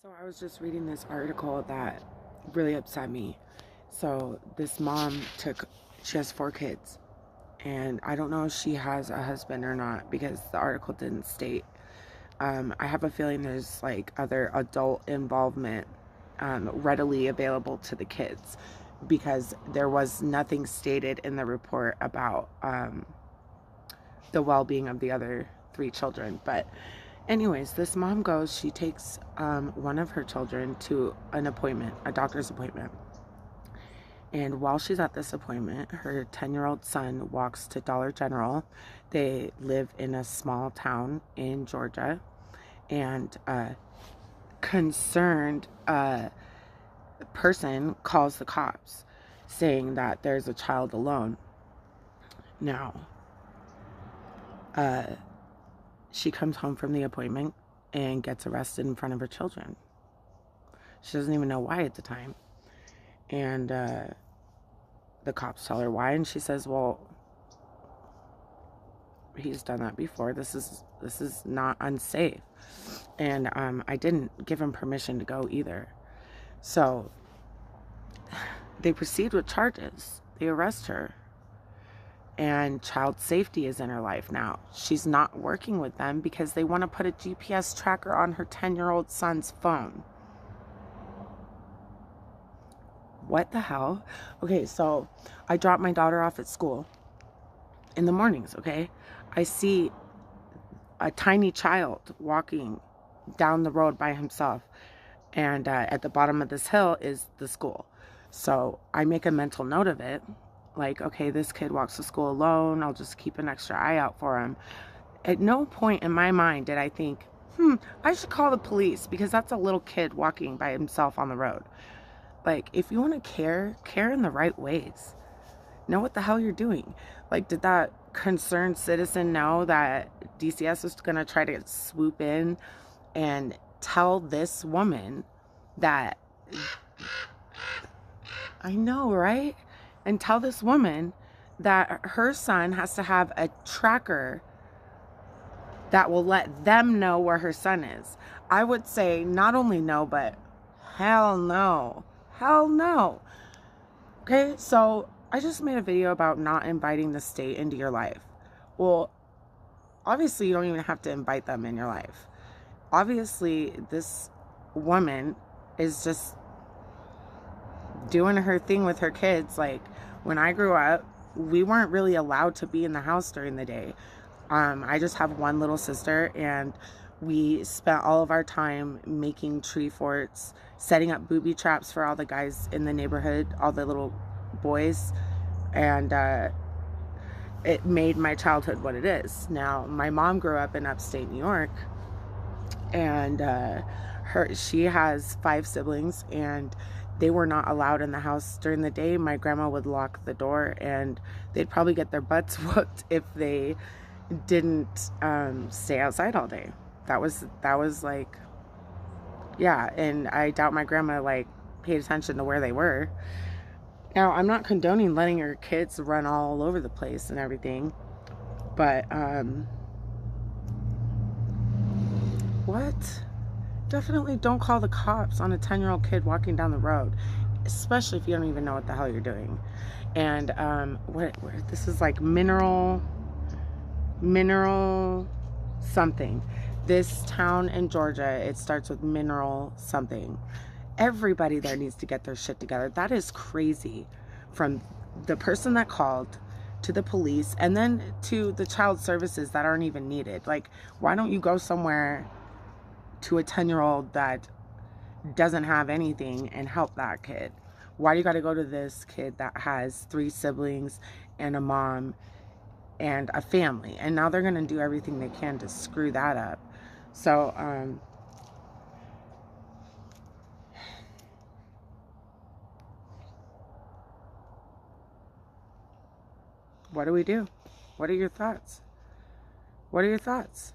So I was just reading this article that really upset me. So this mom she has 4 kids, and I don't know if she has a husband or not because the article didn't state. I have a feeling there's like other adult involvement readily available to the kids because there was nothing stated in the report about the well-being of the other 3 children. But anyways, this mom she takes one of her children to an appointment, a doctor's appointment. And while she's at this appointment, her 10-year-old son walks to Dollar General. They live in a small town in Georgia. And a concerned person calls the cops saying that there's a child alone. Now, she comes home from the appointment and gets arrested in front of her children. She doesn't even know why at the time. And the cops tell her why, and she says, well, he's done that before. This is not unsafe. And I didn't give him permission to go either. So they proceed with charges. They arrest her. And child safety is in her life now. She's not working with them because they want to put a GPS tracker on her 10-year-old son's phone. What the hell? Okay, so I drop my daughter off at school in the mornings, okay? I see a tiny child walking down the road by himself. And at the bottom of this hill is the school. So I make a mental note of it. Like, okay, this kid walks to school alone. I'll just keep an extra eye out for him. At no point in my mind did I think, I should call the police because that's a little kid walking by himself on the road. Like, if you want to care in the right ways. Know what the hell you're doing. Like, did that concerned citizen know that DCS was going to try to swoop in and tell this woman that, I know, right? And tell this woman that her son has to have a tracker that will let them know where her son is. I would say not only no, but hell no. Hell no. Okay, so I just made a video about not inviting the state into your life. Well, obviously you don't even have to invite them in your life. Obviously, this woman is just doing her thing with her kids. Like, when I grew up, we weren't really allowed to be in the house during the day. I just have one little sister, and we spent all of our time making tree forts, setting up booby traps for all the guys in the neighborhood, all the little boys, and it made my childhood what it is. Now, my mom grew up in upstate New York, and she has 5 siblings, and they were not allowed in the house during the day. My grandma would lock the door, and they'd probably get their butts whooped if they didn't stay outside all day. That was like, yeah, and I doubt my grandma like paid attention to where they were. Now, I'm not condoning letting your kids run all over the place and everything, but what? Definitely don't call the cops on a 10-year-old kid walking down the road, especially if you don't even know what the hell you're doing. And this is like mineral something. This town in Georgia, it starts with mineral something. Everybody there needs to get their shit together. That is crazy. From the person that called to the police and then to the child services that aren't even needed. Like, why don't you go somewhere to a 10-year-old that doesn't have anything and help that kid? Why do you got to go to this kid that has 3 siblings and a mom and a family, and now they're going to do everything they can to screw that up? So what do we do? What are your thoughts? What are your thoughts?